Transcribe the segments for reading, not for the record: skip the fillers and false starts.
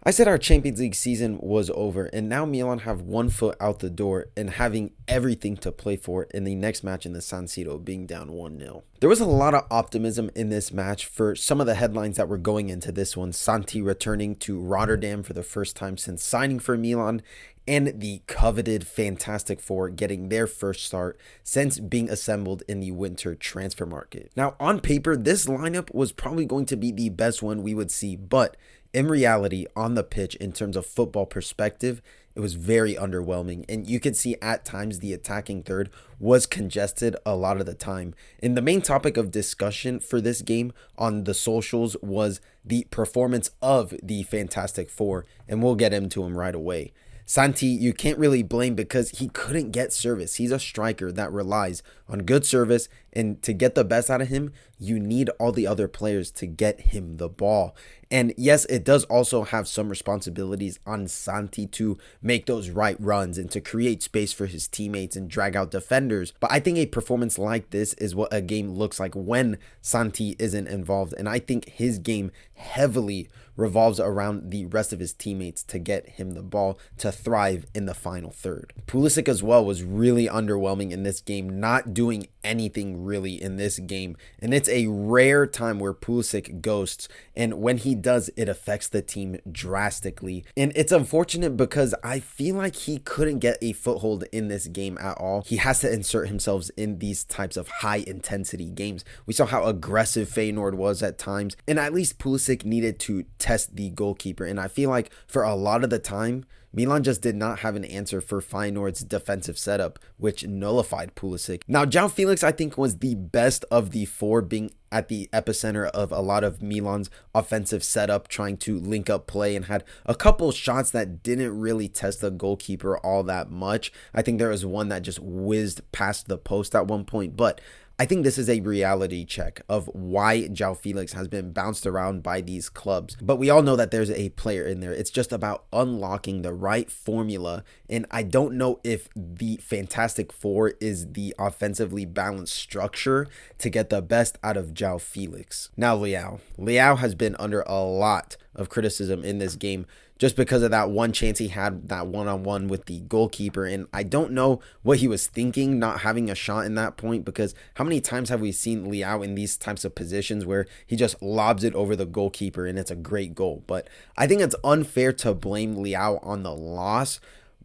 I said our Champions League season was over, and now Milan have one foot out the door and having everything to play for in the next match in the San Siro, being down 1-0. There was a lot of optimism in this match for some of the headlines that were going into this one. Santi returning to Rotterdam for the first time since signing for Milan, and the coveted Fantastic Four getting their first start since being assembled in the winter transfer market. Now, on paper, this lineup was probably going to be the best one we would see, but in reality, on the pitch, in terms of football perspective, it was very underwhelming, and you could see at times the attacking third was congested a lot of the time. And the main topic of discussion for this game on the socials was the performance of the Fantastic Four, and we'll get into them right away. Santi, you can't really blame because he couldn't get service. He's a striker that relies on good service, and to get the best out of him, you need all the other players to get him the ball. And yes, it does also have some responsibilities on Santi to make those right runs and to create space for his teammates and drag out defenders. But I think a performance like this is what a game looks like when Santi isn't involved. And I think his game heavily revolves around the rest of his teammates to get him the ball to thrive in the final third. Pulisic as well was really underwhelming in this game, not doing anything really in this game. And it's a rare time where Pulisic ghosts, and when he does, it affects the team drastically. And it's unfortunate because I feel like he couldn't get a foothold in this game at all. He has to insert himself in these types of high intensity games. We saw how aggressive Feyenoord was at times, and at least Pulisic needed to test the goalkeeper. And I feel like for a lot of the time, Milan just did not have an answer for Feyenoord's defensive setup, which nullified Pulisic. Now, Joao Felix, I think, was the best of the four, being at the epicenter of a lot of Milan's offensive setup, trying to link up play, and had a couple shots that didn't really test the goalkeeper all that much. I think there was one that just whizzed past the post at one point, but I think this is a reality check of why Joao Felix has been bounced around by these clubs. But we all know that there's a player in there. It's just about unlocking the right formula. And I don't know if the Fantastic Four is the offensively balanced structure to get the best out of Joao Felix. Now, Leao. Leao has been under a lot of criticism in this game just because of that one chance he had, that one-on-one with the goalkeeper. And I don't know what he was thinking not having a shot in that point, because how many times have we seen Leao in these types of positions where he just lobs it over the goalkeeper and it's a great goal? But I think it's unfair to blame Leao on the loss,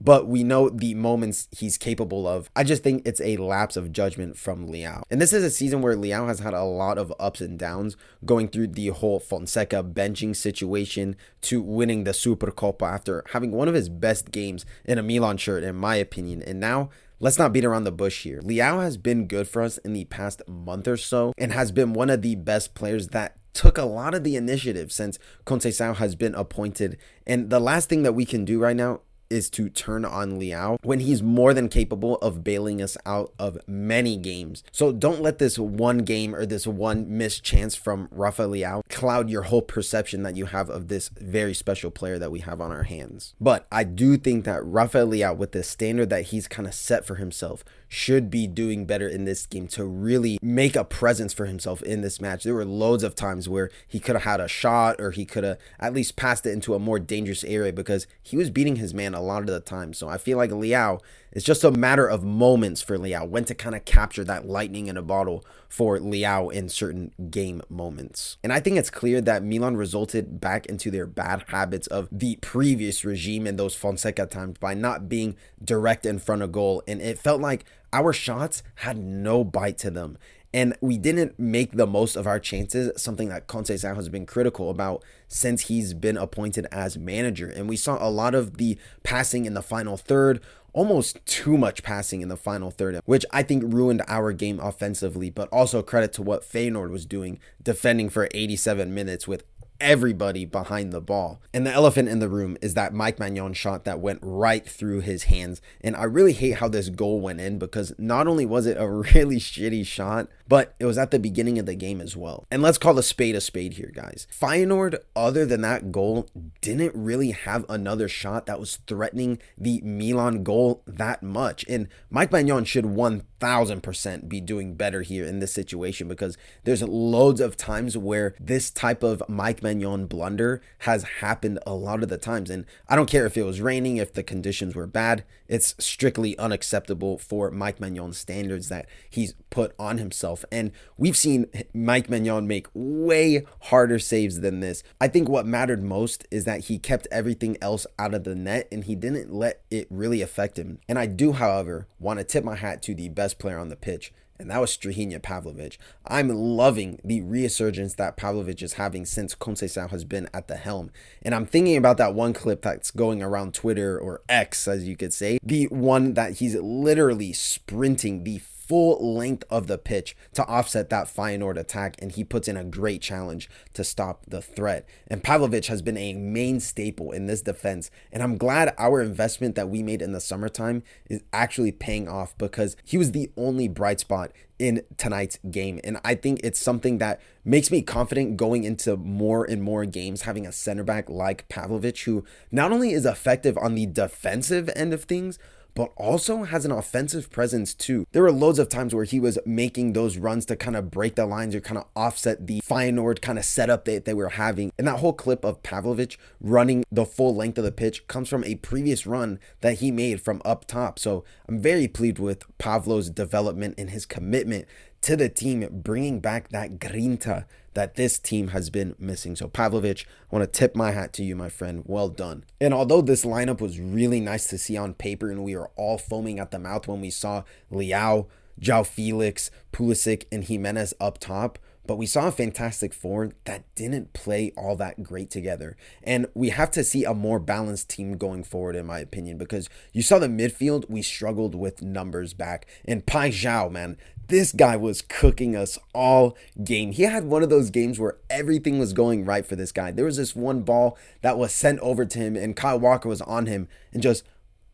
but we know the moments he's capable of. I just think it's a lapse of judgment from Leao. And this is a season where Leao has had a lot of ups and downs, going through the whole Fonseca benching situation to winning the Supercoppa after having one of his best games in a Milan shirt, in my opinion. And now, let's not beat around the bush here. Leao has been good for us in the past month or so and has been one of the best players that took a lot of the initiative since Conceição has been appointed. And the last thing that we can do right now is to turn on Leao when he's more than capable of bailing us out of many games. So don't let this one game or this one missed chance from Rafa Leao cloud your whole perception that you have of this very special player that we have on our hands. But I do think that Rafa Leao, with the standard that he's kind of set for himself, should be doing better in this game to really make a presence for himself in this match. There were loads of times where he could have had a shot, or he could have at least passed it into a more dangerous area, because he was beating his man a lot of the time. So I feel like Leao, it's just a matter of moments for Leao, when to kind of capture that lightning in a bottle for Leao in certain game moments. And I think it's clear that Milan resulted back into their bad habits of the previous regime in those Fonseca times by not being direct in front of goal. And it felt like our shots had no bite to them, and we didn't make the most of our chances, something that Conceição has been critical about since he's been appointed as manager. And we saw a lot of the passing in the final third, almost too much passing in the final third, which I think ruined our game offensively, but also credit to what Feyenoord was doing, defending for 87 minutes with everybody behind the ball. And the elephant in the room is that Mike Maignan shot that went right through his hands. And I really hate how this goal went in, because not only was it a really shitty shot, but it was at the beginning of the game as well. And let's call a spade here, guys. Feyenoord, other than that goal, didn't really have another shot that was threatening the Milan goal that much. And Mike Maignan should 1000% be doing better here in this situation, because there's loads of times where this type of Mike Maignan Maignan blunder has happened a lot of the times. And I don't care if it was raining, if the conditions were bad, it's strictly unacceptable for Mike Maignan's standards that he's put on himself. And we've seen Mike Maignan make way harder saves than this. I think what mattered most is that he kept everything else out of the net and he didn't let it really affect him. And I do, however, want to tip my hat to the best player on the pitch, and that was Strahinja Pavlovic. I'm loving the resurgence that Pavlovic is having since Conceição has been at the helm. And I'm thinking about that one clip that's going around Twitter, or X as you could say, the one that he's literally sprinting the full length of the pitch to offset that Feyenoord attack, and he puts in a great challenge to stop the threat. And Pavlovic has been a main staple in this defense, and I'm glad our investment that we made in the summertime is actually paying off, because he was the only bright spot in tonight's game. And I think it's something that makes me confident going into more and more games, having a center back like Pavlovic, who not only is effective on the defensive end of things, but also has an offensive presence too. There were loads of times where he was making those runs to kind of break the lines or kind of offset the Feyenoord kind of setup that they were having. And that whole clip of Pavlovic running the full length of the pitch comes from a previous run that he made from up top. So I'm very pleased with Pavlo's development and his commitment to the team, bringing back that grinta that this team has been missing. So Pavlovic, I want to tip my hat to you, my friend. Well done. And although this lineup was really nice to see on paper, and we were all foaming at the mouth when we saw Leao, Joao Felix, Pulisic, and Gimenez up top, but we saw a fantastic four that didn't play all that great together. And we have to see a more balanced team going forward, in my opinion, because you saw the midfield, we struggled with numbers back. And Joao, man, this guy was cooking us all game. He had one of those games where everything was going right for this guy. There was this one ball that was sent over to him, and Kyle Walker was on him, and just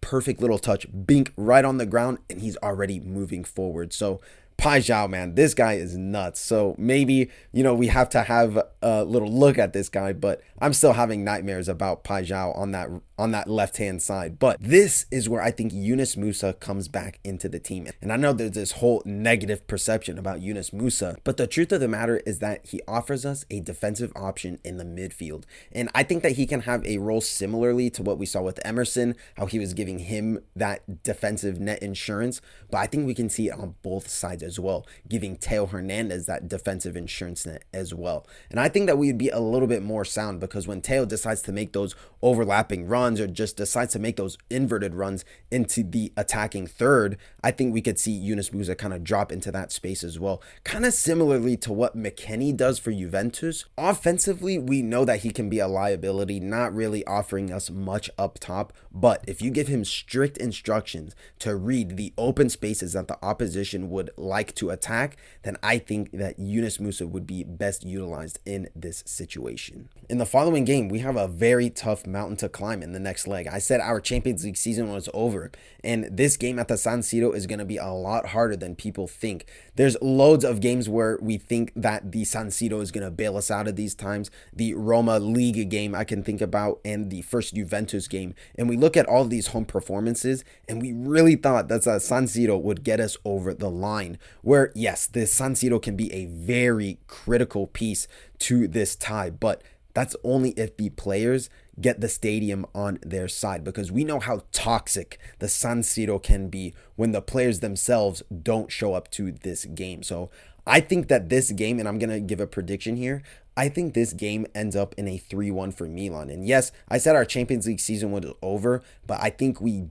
perfect little touch, bink, right on the ground, and he's already moving forward. So Joao, man, this guy is nuts. So maybe, we have to have a little look at this guy, but I'm still having nightmares about Joao on that left-hand side. But this is where I think Yunus Musah comes back into the team. And I know there's this whole negative perception about Yunus Musah, but the truth of the matter is that he offers us a defensive option in the midfield. And I think that he can have a role similarly to what we saw with Emerson, how he was giving him that defensive net insurance. But I think we can see it on both sides as well, giving Theo Hernandez that defensive insurance net as well. And I think that we'd be a little bit more sound, because when Theo decides to make those overlapping runs or just decides to make those inverted runs into the attacking third, I think we could see Yunus Musah kind of drop into that space as well. Kind of similarly to what McKennie does for Juventus. Offensively, we know that he can be a liability, not really offering us much up top, but if you give him strict instructions to read the open spaces that the opposition would like to attack, then I think that Yunus Musah would be best utilized in this situation. In the following game, we have a very tough mountain to climb in the next leg. I said our Champions League season was over, and this game at the San Siro is going to be a lot harder than people think. There's loads of games where we think that the San Siro is going to bail us out of these times. The Roma League game I can think about, and the first Juventus game. And we look at all of these home performances, and we really thought that San Siro would get us over the line. Where, yes, the San Siro can be a very critical piece to this tie, but that's only if the players get the stadium on their side, because we know how toxic the San Siro can be when the players themselves don't show up to this game. So I think that this game, and I'm going to give a prediction here, I think this game ends up in a 3-1 for Milan. And yes, I said our Champions League season was over, but I think we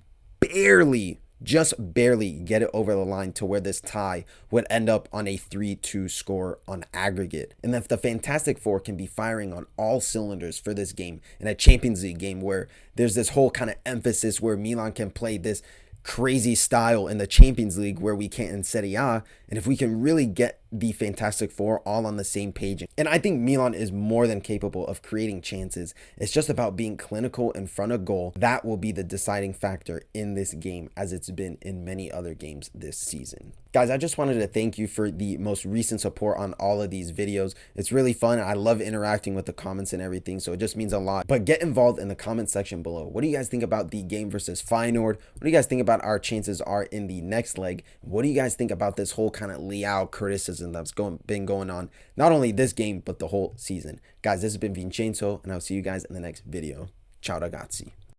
just barely get it over the line to where this tie would end up on a 3-2 score on aggregate. And if the Fantastic Four can be firing on all cylinders for this game, in a Champions League game where there's this whole kind of emphasis where Milan can play this crazy style in the Champions League where we can't in Serie A, and if we can really get the Fantastic Four all on the same page. And I think Milan is more than capable of creating chances. It's just about being clinical in front of goal. That will be the deciding factor in this game, as it's been in many other games this season. Guys, I just wanted to thank you for the most recent support on all of these videos. It's really fun. I love interacting with the comments and everything, so it just means a lot. But get involved in the comment section below. What do you guys think about the game versus Feyenoord? What do you guys think about our chances are in the next leg? What do you guys think about this whole kind of Leao criticism that's been going on, not only this game, but the whole season. Guys, this has been Vincenzo, and I'll see you guys in the next video. Ciao ragazzi.